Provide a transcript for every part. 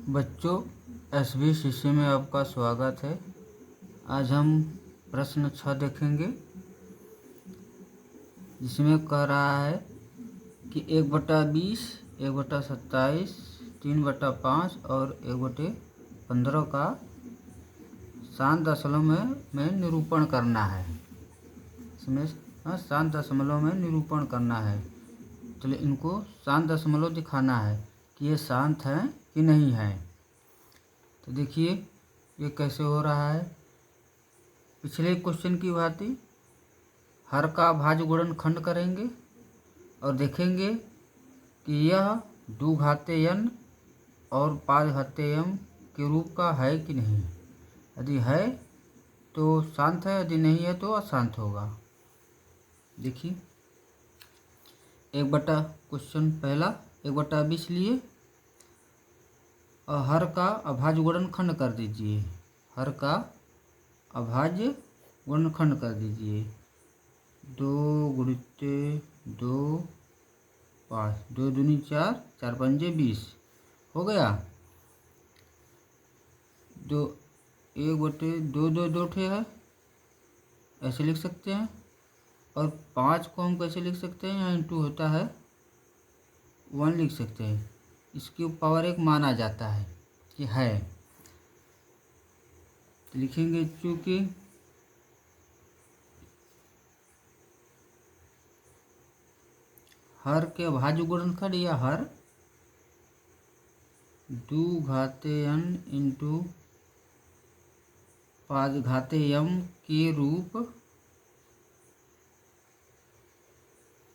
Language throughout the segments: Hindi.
बच्चों, एसबी शिष्य में आपका स्वागत है। आज हम प्रश्न 6 देखेंगे, जिसमें कह रहा है कि 1/20, 1/27, 3/5 और 1/15 का शांत दशमलव में निरूपण करना है। इसमें शांत दशमलव में निरूपण करना है। चलिए, इनको शांत दशमलव दिखाना है कि ये शांत हैं कि नहीं है। तो देखिए ये कैसे हो रहा है। पिछले क्वेश्चन की भांति हर का भाज्य गुणनखंड करेंगे और देखेंगे कि यह 2 घाते n और 5 घाते m के रूप का है कि नहीं। यदि है तो शांत है, यदि नहीं है तो अशांत होगा। देखिए, क्वेश्चन पहला 1/20 लिए और हर का अभाज्य गुणनखंड कर दीजिए। हर का अभाज्य गुणनखंड कर दीजिए। 2 × 2 5, 2 दूनी 4, 4 पंजे 20 हो गया। 1/2 2 ठे है, ऐसे लिख सकते हैं। और 5 को हम कैसे लिख सकते हैं, यहाँ इंटू होता है 1 लिख सकते हैं। इसकी पावर 1 माना जाता है कि है, तो लिखेंगे चूँकि हर के अभाज्य गुणनखंड या हर 2 घाते n इंटू 5 घाते m के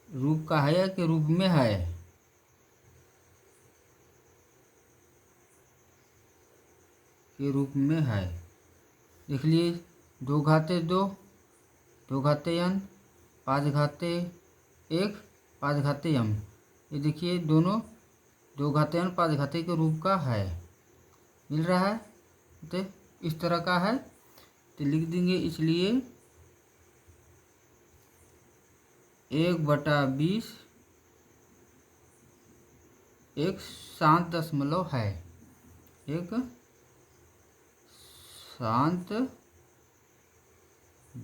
रूप का है या के रूप में है। के रूप में है। देख लिए, 2 घाते 2, 2 घाते n, 5 घाते 1, 5 घाते m। ये देखिए दोनों 2 घाते n 5 घाते के रूप का है, मिल रहा है। तो इस तरह का है, तो लिख देंगे। इसलिए 1/20 एक शांत दशमलव है। एक शांत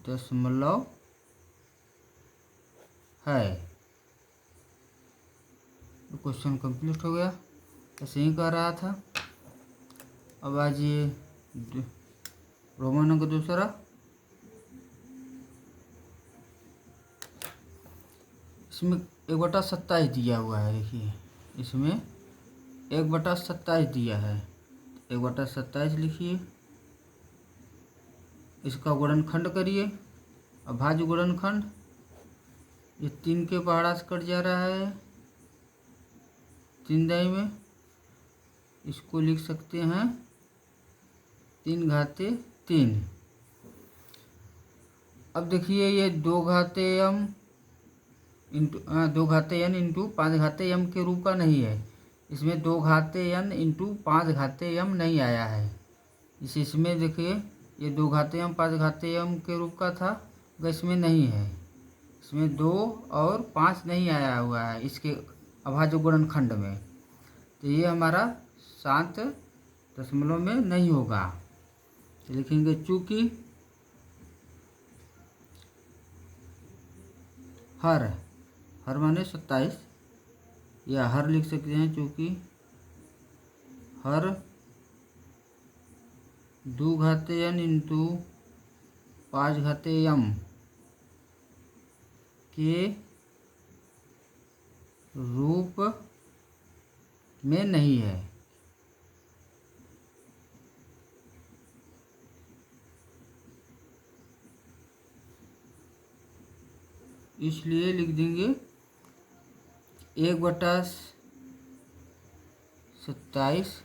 दशमलव है। क्वेश्चन कंप्लीट हो गया। ऐसे ही कह रहा था। अब आज ये रोमन अंक दूसरा, इसमें 1/27 दिया हुआ है। देखिए, इसमें 1/27 दिया है। 1/27 लिखिए, इसका गुणनखंड करिए। अभाज्य गुणनखंड, ये 3 के पहाड़ा से कट जा रहा है 3 दाई में। इसको लिख सकते हैं 3 घाते 3। अब देखिए, ये 2 घाते m into 2 घाते n into 5 घाते m के रूप का नहीं है। इसमें 2 घाते n इंटू 5 घाते m नहीं आया है। इसमें देखिए, ये 2 घाते m 5 घाते m के रूप का था, इसमें नहीं है। इसमें 2 और 5 नहीं आया हुआ है इसके अभाज्य गुणनखंड में। तो ये हमारा शांत दशमलव में नहीं होगा। तो लिखेंगे चूँकि हर माने 27, या हर लिख सकते हैं, चूँकि हर 2 घाते n इंटू 5 घाते m के रूप में नहीं है। इसलिए लिख देंगे 1/27,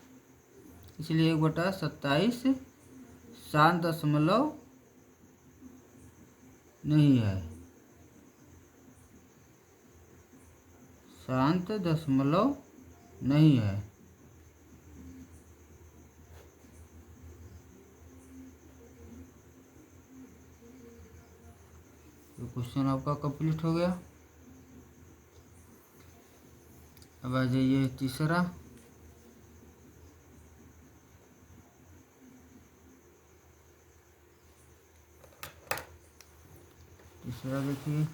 इसलिए 1/27 शांत दशमलव नहीं है। शांत दशमलव नहीं है। तो क्वेश्चन आपका कंप्लीट हो गया। अब आ जाइए तीसरा। तीसरा देखिए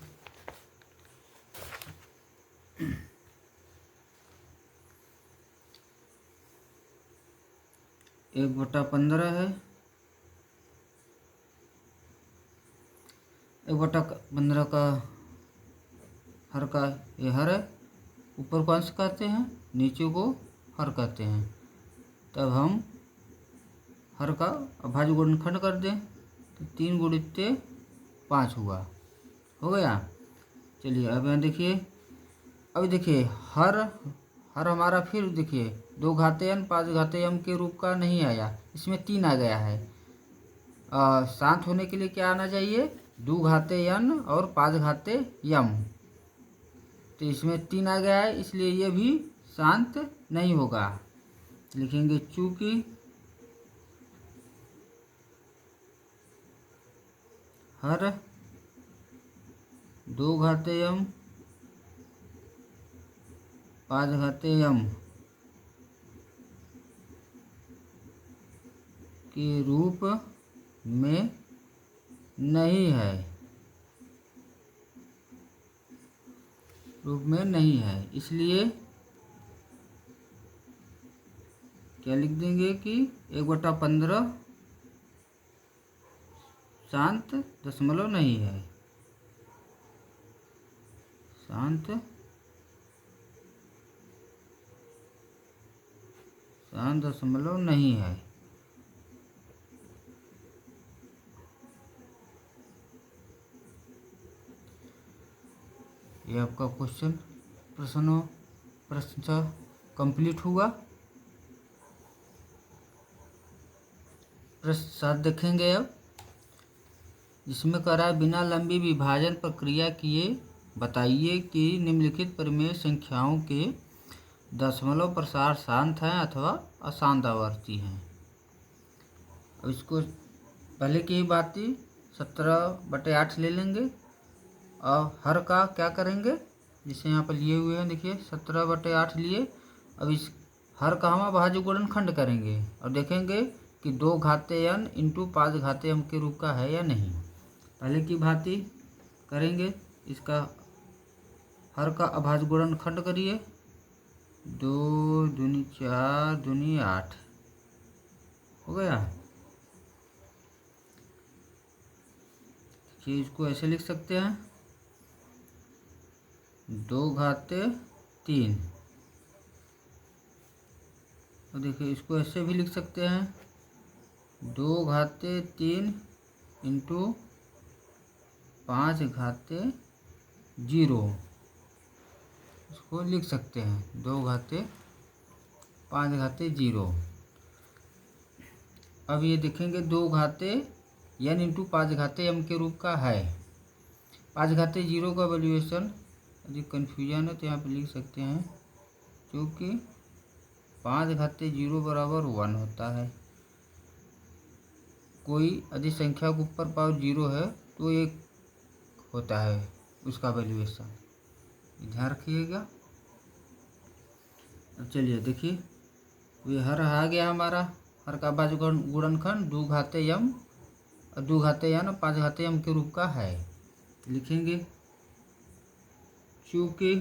1/15 है। 1/15 का हर का ये हर है, ऊपर को अंश कहते हैं, नीचे को हर कहते हैं। तब हम हर का अभाज्य गुणनखंड कर दें तो 3 × 5 हुआ, हो गया। चलिए अब यहाँ देखिए, अभी देखिए हर हमारा फिर देखिए 2 घाते n 5 घाते m के रूप का नहीं आया, इसमें 3 आ गया है। शांत होने के लिए क्या आना चाहिए? 2 घाते n और 5 घाते m, तो इसमें 3 आ गया है, इसलिए ये भी शांत नहीं होगा। लिखेंगे चूंकि हर 2 घाते m 5 घाते m के रूप में नहीं है, इसलिए क्या लिख देंगे कि 1/15 शांत दशमलव नहीं है, शांत दशमलव नहीं है। ये आपका प्रश्न कंप्लीट हुआ। प्रश्न 7 देखेंगे अब, जिसमें कह रहा है बिना लंबी विभाजन प्रक्रिया किए बताइए कि निम्नलिखित परिमेय संख्याओं के दशमलव प्रसार शांत हैं अथवा अशांत आवर्ती हैं। अब इसको पहले की ही बात थी, 17/8 ले लेंगे और हर का क्या करेंगे, जिसे यहाँ पर लिए हुए हैं देखिए 17/8 लिए। अब इस हर का हम अभाज्य गुणनखंड करेंगे और देखेंगे कि 2 घाते n × 5 घाते m के रूप का है या नहीं। पहले की भांति करेंगे, इसका हर का अभाज्य गुणनखंड करिए, 2 दूनी 4 दूनी 8 हो गया। देखिए इसको ऐसे लिख सकते हैं 2 घाते 3, तो देखिए इसको ऐसे भी लिख सकते हैं 2 घाते 3 × 5 घाते 0, इसको लिख सकते हैं 2 घाते 5 घाते 0। अब ये देखेंगे 2 घाते n × 5 घाते m के रूप का है। 5 घाते 0 का वैल्यूएशन यदि कन्फ्यूजन है तो यहाँ पे लिख सकते हैं, क्योंकि 5 घाते 0 बराबर 1 होता है। कोई यदि संख्या के ऊपर पावर 0 है तो एक होता है उसका वैल्यूएशन, ध्यान रखिएगा। अब चलिए देखिए, ये हर आ गया हमारा, हर का अभाज्य गुणनखंड 2 घाते m और 2 घाते n और 5 घाते m के रूप का है। लिखेंगे चूंकि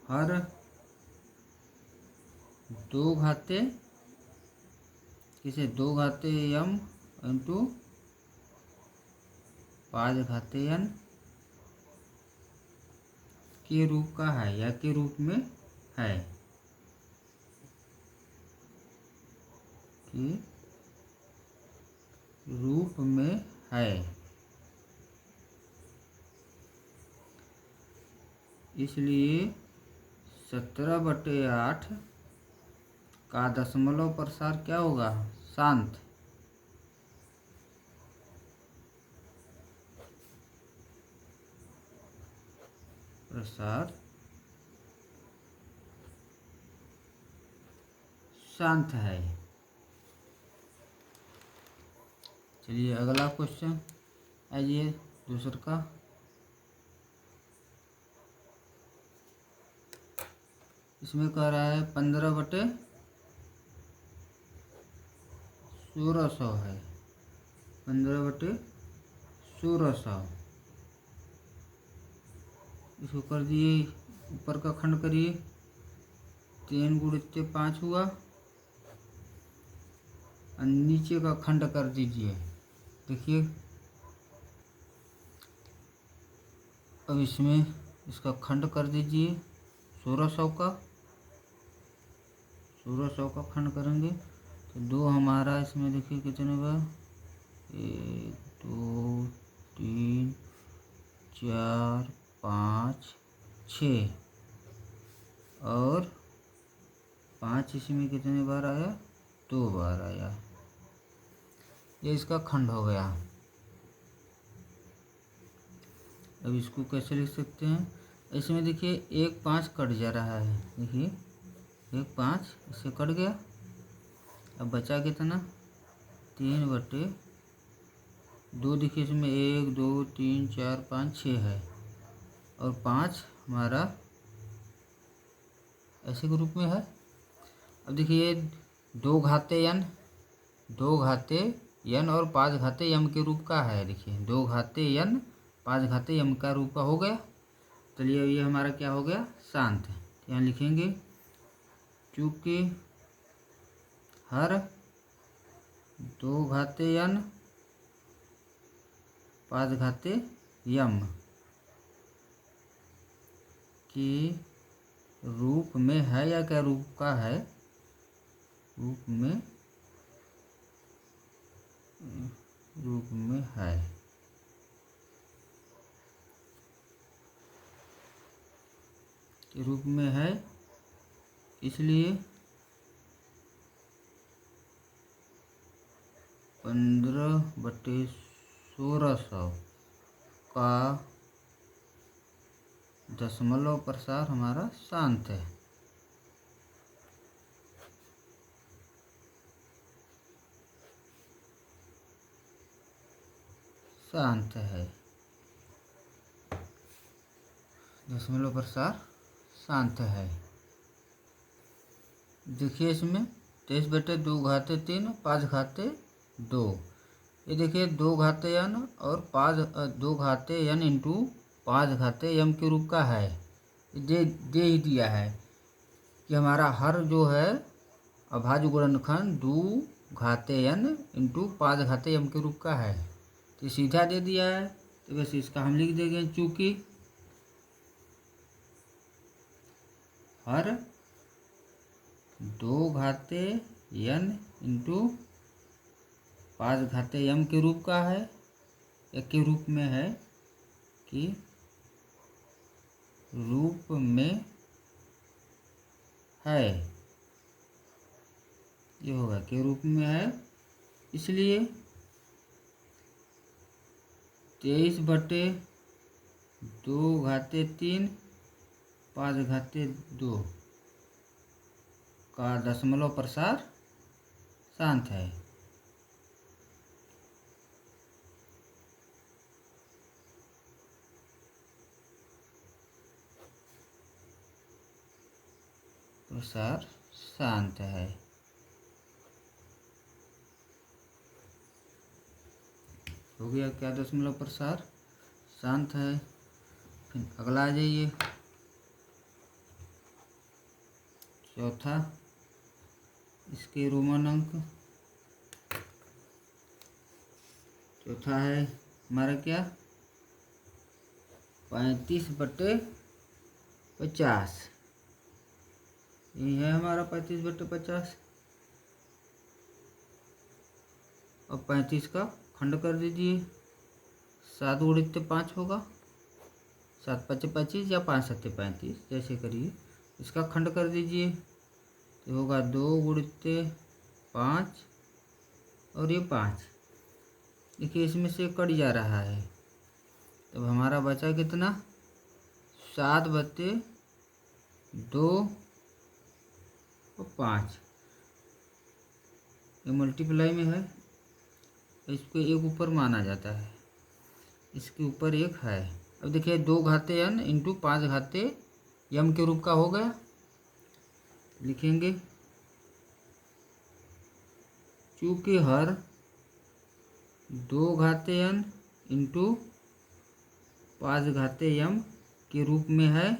हर 2 घाते किसे 2 घाते m × 5 घाते n के रूप का है या के रूप में है, के रूप में है, इसलिए 17/8 का दशमलव प्रसार क्या होगा, शांत। प्रसार शांत है। चलिए अगला क्वेश्चन आइए दूसरा का। इसमें कह रहा है 15/1600 है, 15/1600 1600। इसको कर दिए, ऊपर का खंड करिए, 3 गुणित 5 हुआ, और नीचे का खंड कर दीजिए। देखिए अब इसमें इसका खंड कर दीजिए 1600 का, 1600 का खंड करेंगे तो 2 हमारा इसमें देखिए कितने बार, 1 2 3 4 5 6, और 5 इसमें कितने बार आया, 2 बार आया। ये इसका खंड हो गया। अब इसको कैसे लिख सकते हैं, इसमें देखिए 1 5 कट जा रहा है, देखिए 1 5 इससे कट गया। अब बचा कितना, 3/2। देखिए इसमें 1 2 3 4 5 6 है, और 5 हमारा ऐसे के रूप में है। अब देखिए 2 घाते n, 2 घाते n और 5 घाते m के रूप का है। देखिए 2 घाते n 5 घाते m का रूप का हो गया। चलिए ये हमारा क्या हो गया, शांत। यहाँ लिखेंगे चूँकि हर 2 घाते n 5 घाते m के रूप में है, या क्या रूप का है, रूप में है। के रूप में है, इसलिए 15/1600 का दशमलव प्रसार हमारा शांत है। शांत है, दशमलव प्रसार शांत है। देखिए इसमें 23/2 घाते 3 5 घाते 2, ये देखिए 2 घाते n और 2 घाते n इंटू 5 घाते m के रूप का है। दे ही दिया है कि हमारा हर जो है अभाज्य गुणनखंड 2 घाते n इंटू 5 घाते m के रूप का है। तो सीधा दे दिया है, तो वैसे इसका हम लिख देंगे चूँकि हर 2 घाते n इंटू 5 घाते m के रूप का है, एक के रूप में है, कि रूप में है, ये होगा के रूप में है। इसलिए 23/2 घाते 3 5 घाते 2 का दशमलव प्रसार शांत है। प्रसार शांत है। हो गया क्या, दशमलव प्रसार शांत है। फिर अगला आ जाइए, चौथा, इसके रोमन अंक। चौथा है हमारा क्या, 35/50। यही है हमारा 35/50। और 35 का खंड कर दीजिए, 7 गुणित 5 होगा, 7 5 25 या 5 7 35, जैसे करिए। इसका खंड कर दीजिए तो होगा 2 गुणित 5 और ये 5। देखिए इसमें से कट जा रहा है, तब हमारा बचा कितना, 7/2 और 5। ये मल्टीप्लाई में है, इसको एक ऊपर माना जाता है, इसके ऊपर एक है। अब देखिए 2 घाते n इंटू 5 घाते m के रूप का हो गया। लिखेंगे चूँकि हर 2 घाते n इंटू 5 घाते यम के रूप में है,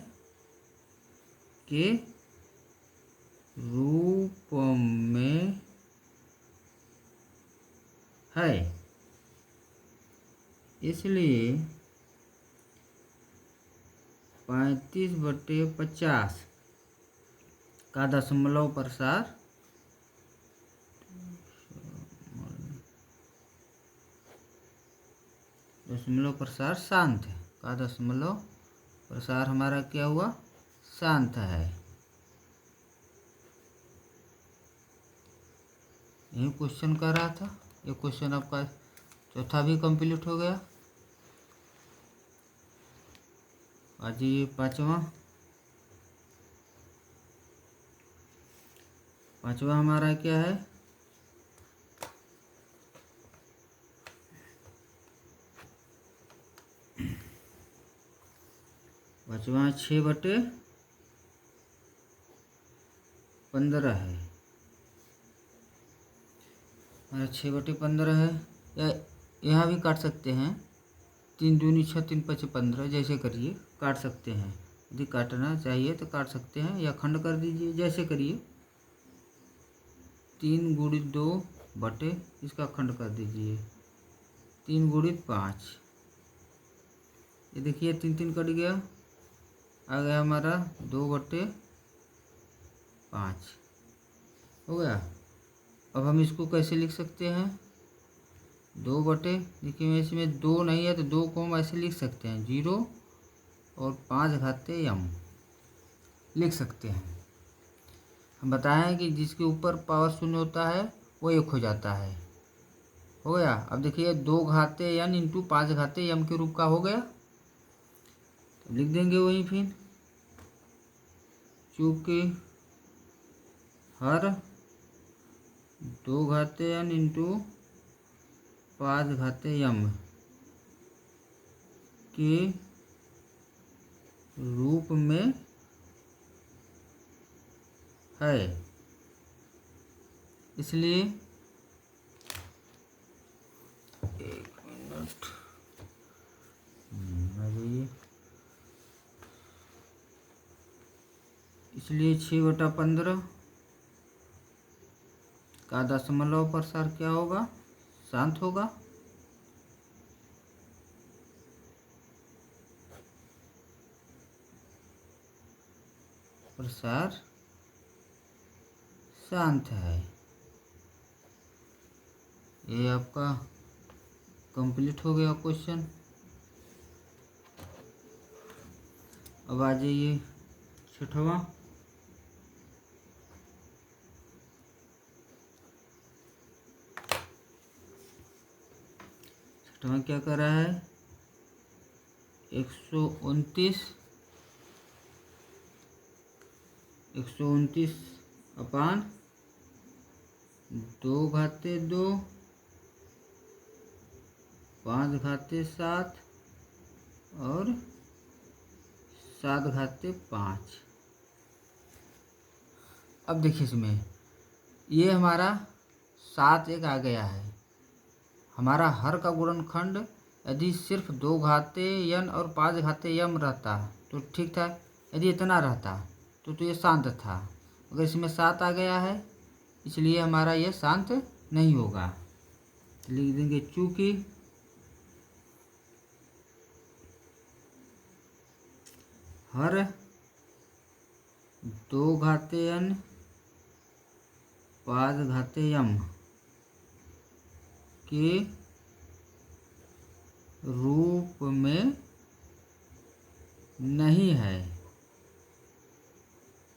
के रूप में है। इसलिए 35/50 का दशमलव प्रसार शांत है। का दशमलव प्रसार हमारा क्या हुआ? शांत है। यही क्वेश्चन कर रहा था। ये क्वेश्चन आपका चौथा भी कंप्लीट हो गया। आज ये पांचवा हमारा क्या है? पांचवा 6/15 है। हमारा 6/15 है। या यहाँ भी काट सकते हैं। 3 दूनी 6, 3 5 15, जैसे करिए काट सकते हैं। यदि काटना चाहिए तो काट सकते हैं या खंड कर दीजिए, जैसे करिए। 3 गुणित 2 बटे इसका खंड कर दीजिए 3 गुणित 5। ये देखिए 3 3 कट गया, आ गया हमारा 2/5 हो गया। अब हम इसको कैसे लिख सकते हैं? 2 देखिए इसमें 2 नहीं है तो 2 को हम ऐसे लिख सकते हैं, 0 और 5 घाते यम लिख सकते हैं। हम बताएं कि जिसके ऊपर पावर शून्य होता है वो 1 हो जाता है। हो गया। अब देखिए 2 घाते n इंटू 5 घाते यम के रूप का हो गया, तो लिख देंगे वहीं फिर। चूँकि हर 2 घाते n इंटू 5 घाते यम के रूप में है, इसलिए 1 मिनट इसलिए 6/15 का दशमलव प्रसार क्या होगा? शांत होगा। प्रसार शांत है। ये आपका कंप्लीट हो गया क्वेश्चन। अब आ जाइए छठवां। छठवां क्या कर रहा है? 129 अपान 2 घाते 2 5 घाते 7 और 7 घाते 5। अब देखिए इसमें ये हमारा 7 एक आ गया है। हमारा हर का गुणनखंड यदि सिर्फ 2 घाते n और 5 घाते यम रहता तो ठीक था। यदि इतना रहता तो ये शांत था। अगर इसमें 7 आ गया है इसलिए हमारा ये शांत नहीं होगा। लिख देंगे चूँकि हर 2 घाते n 5 घाते यम के रूप में नहीं है,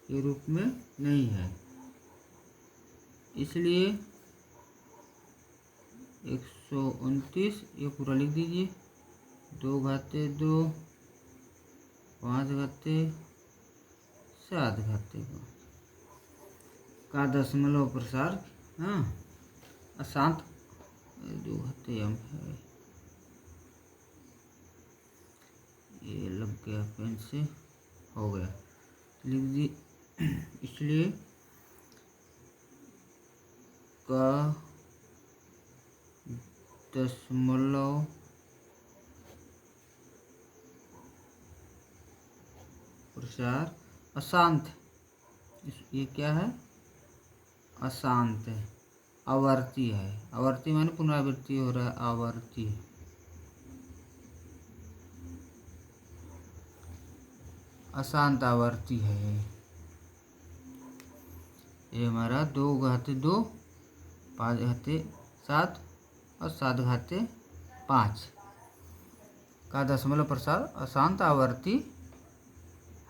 के रूप में नहीं है, इसलिए 129 ये पूरा लिख दीजिए। 2 घाते 2 5 घाते 7 घाते का दशमलव प्रसार अशांत 2 घाते यम है। ये लग गया पेन से, हो गया, लिख दी। इसलिए का दशमलव प्रसार अशांत, ये क्या है, अशांत है, आवर्ती है। आवर्ती माने पुनरावृत्ति हो रहा है, आवर्ती। अशांत आवर्ती है ये हमारा 2 घाते 2, 5 घाते 7 और 7 घाते 5 का दशमलव प्रसार अशांत आवर्ती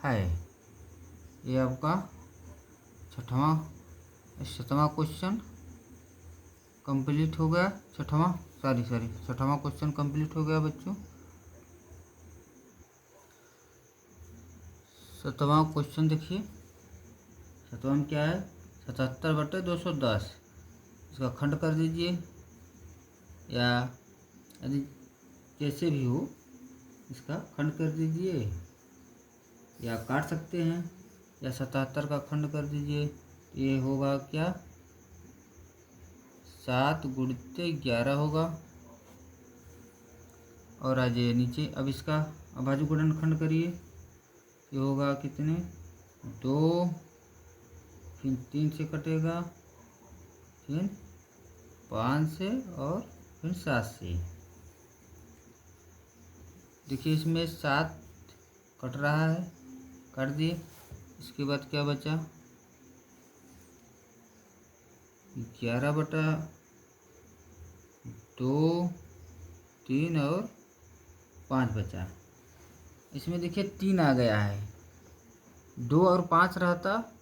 है। ये आपका 7वां क्वेश्चन कंप्लीट हो गया। 6वां क्वेश्चन कंप्लीट हो गया बच्चों। 7वां क्वेश्चन देखिए। 7वां में क्या है, 77/210 इसका खंड कर दीजिए, या यदि जैसे भी हो इसका खंड कर दीजिए, या काट सकते हैं, या 77 का खंड कर दीजिए। ये होगा क्या, 7 गुणित 11 होगा। और आ जाइए नीचे, अब इसका अभाज्य गुणन खंड करिए। ये होगा कितने, 2, फिर 3 से कटेगा, फिर 5 से, और फिर 7 से। देखिए इसमें 7 कट रहा है, काट दिए। इसके बाद क्या बचा, 11/2, 3 और 5 बचा। इसमें देखिए 3 आ गया है, 2 और 5 रहता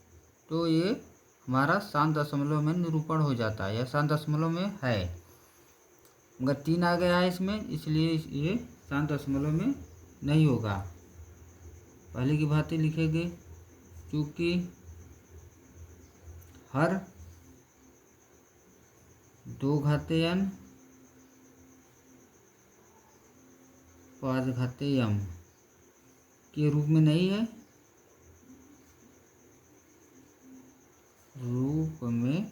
तो ये हमारा शांत दशमलव में निरूपण हो जाता है, या शांत दशमलव में है, मगर 3 आ गया है इसमें, इसलिए ये शांत दशमलव में नहीं होगा। पहले की भांति लिखेंगे, चूँकि हर 2 घाते n 5 घाते m के रूप में नहीं है, रूप में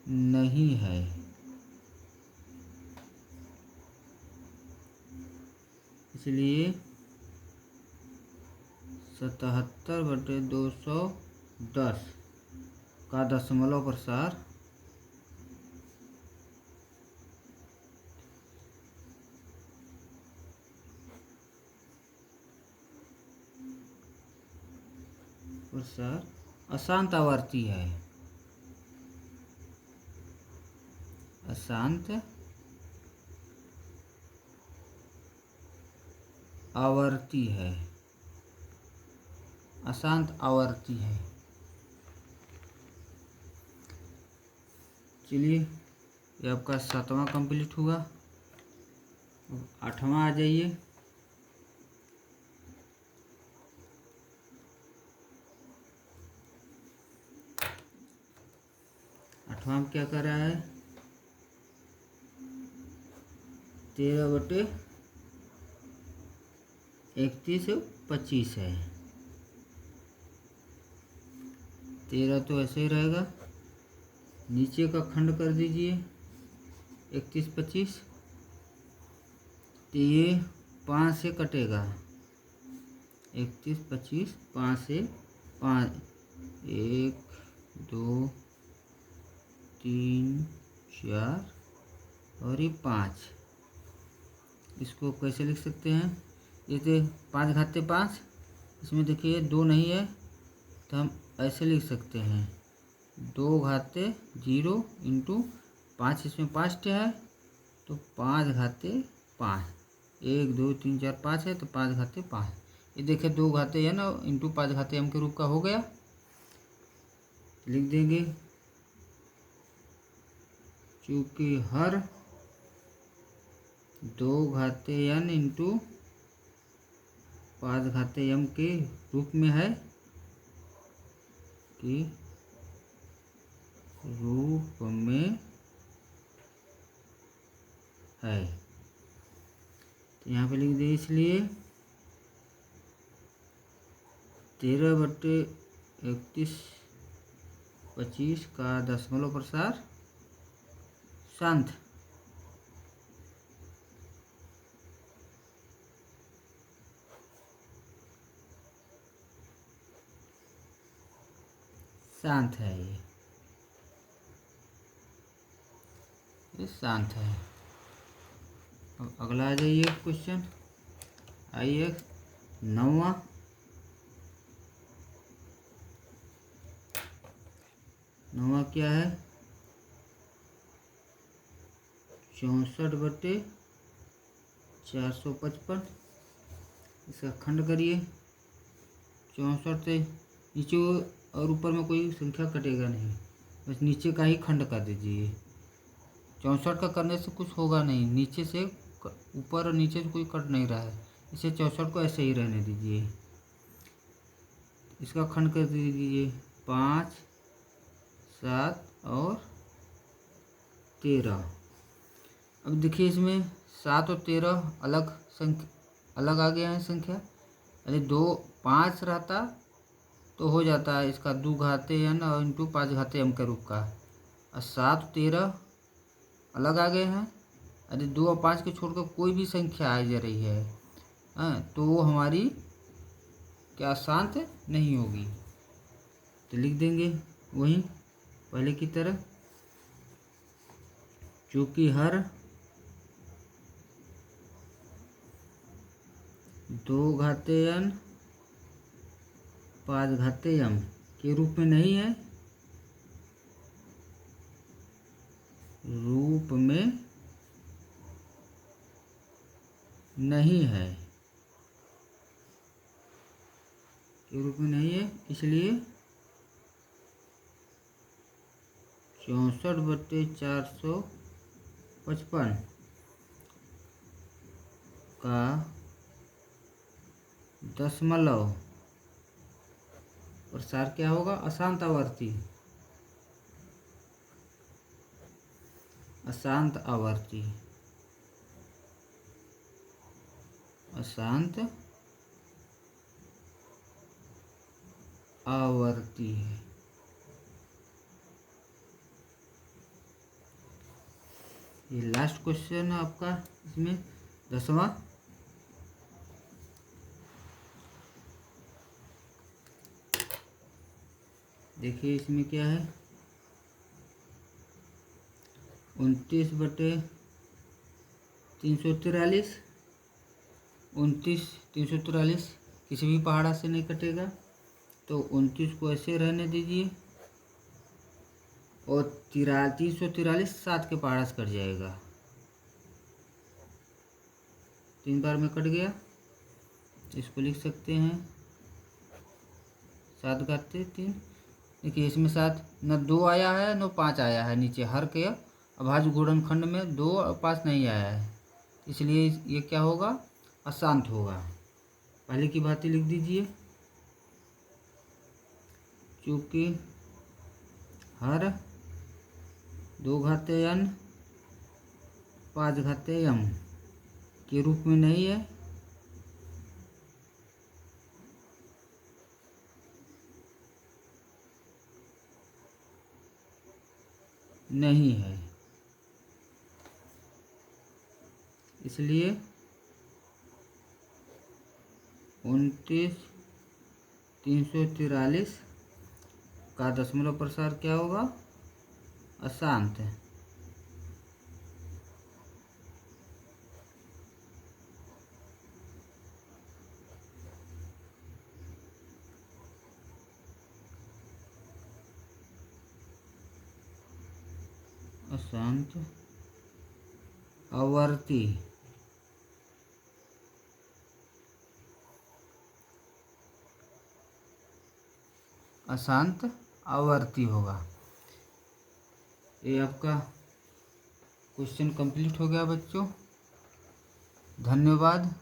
नहीं है, इसलिए 77/210 का दशमलव प्रसार अशांत आवर्ती है, अशांत आवर्ती है, अशांत आवर्ती है। चलिए ये आपका 7वां कंप्लीट हुआ। 8वां आ जाइए। 8वां में क्या कर रहा है, 13/31/25 है। 13 तो ऐसे ही रहेगा, नीचे का खंड कर दीजिए 31/25, तो ये 5 से कटेगा, 31/25 5 से 5, 1 2 3 4 और ये 5। इसको कैसे लिख सकते हैं, ये तो 5 घाते 5, इसमें देखिए 2 नहीं है तो हम ऐसे लिख सकते हैं, 2 घाते 0 इंटू 5, इसमें 5 है तो 5 घाते 5, 1 2 3 4 5 है तो 5 घाते 5। ये देखिए 2 घाते n इंटू 5 घाते m के रूप का हो गया, लिख देंगे। चूँकि हर 2 घाते n इंटू 5 घाते m के रूप में है, कि रूप में है, तो यहाँ पे लिख दिए। इसलिए 13/31/25 का दशमलव प्रसार शांत शांत है, ये शांत है। अब अगला आ जाइए क्वेश्चन, आइए 9वां। 9वां क्या है? 64/455। इसका खंड करिए। 64 से नीचे और ऊपर में कोई संख्या कटेगा नहीं, बस नीचे का ही खंड कर दीजिए। 64 का करने से कुछ होगा नहीं, नीचे से ऊपर और नीचे से कोई कट नहीं रहा है, इसे 64 को ऐसे ही रहने दीजिए। इसका खंड कर दीजिए 5, 7 और 13। अब देखिए इसमें 7 और 13 अलग संख्या, अलग आ गया है संख्या। यदि 2 5 रहता तो हो जाता है इसका 2 घाते n और इंटू 5 घाते m के रूप का। और 7 13 अलग आ गए हैं। यदि 2 और 5 के छोड़कर कोई भी संख्या आ जा रही है तो वो हमारी क्या शांत नहीं होगी। तो लिख देंगे वहीं पहले की तरह, चूँकि हर 2 घाते n 5 घाते m के रूप में नहीं है, रूप में नहीं है, के रूप में नहीं है, इसलिए 64/455 का दशमलव प्रसार क्या होगा? अशांत आवर्ती, अशांत आवर्ती, अशांत आवर्ती है। ये लास्ट क्वेश्चन है आपका इसमें 10वां। देखिए इसमें क्या है, 29/343। 29 किसी भी पहाड़ा से नहीं कटेगा, तो 29 को ऐसे रहने दीजिए। और 343 7 के पहाड़ा से कट जाएगा, 3 बार में कट गया। इसको लिख सकते हैं 7 घाते 3। देखिए इसमें 7 न 2 आया है न 5 आया है, नीचे हर के अभाज्य गुणनखंड में 2 और 5 नहीं आया है, इसलिए ये क्या होगा? अशांत होगा। पहले की बात ही लिख दीजिए, चूँकि हर 2 घाते n 5 घाते m के रूप में नहीं है, नहीं है, इसलिए 29/343 का दशमलव प्रसार क्या होगा? अशांत है। अशांत आवर्ती, अशांत आवर्ती होगा। ये आपका क्वेश्चन कंप्लीट हो गया बच्चों, धन्यवाद।